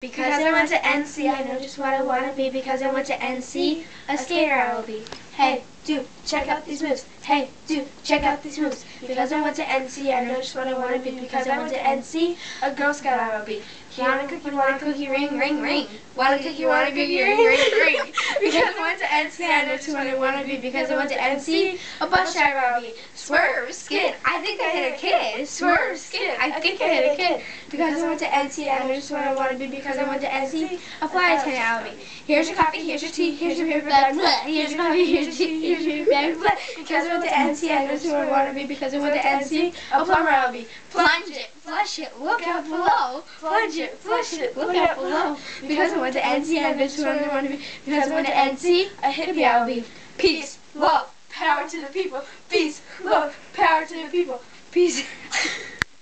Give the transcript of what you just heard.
Because I went to NC, I know just what I want to be. Because I went to NC, a skater I will be. Hey, dude, check out these moves. Hey, dude, check out these moves. Because I went to NC, I know just what I want to be. Because I went to NC, a Girl Scout I will be. You want a cookie, want a cookie, ring, ring, ring. Want a cookie, want a cookie, ring, ring, ring. Because I went to NC, I know just what I want to be. Because I went to NC, a bus driver I will be. Swerve, skid, I think I hit a kid. Swerve, skid, I think I hit a kid. Because I went to NC, I know just what I want to be. Because I went to NC, a flight attendant I will be. Here's your coffee, here's your tea, here's your paper bag, blah. Here's your coffee, here's your tea, here's your paper bag, blah. Because I went to NC, I know just what I want to be. Because I went to NC, a plumber I will be. Plunge it, flush it, look out below. Plunge it, flush it, look out below. Because I went to NC, I know just what I want to be. Because I went to NC, a hippie I will be. Peace, love, power to the people. Peace, love, power to the people. Peace.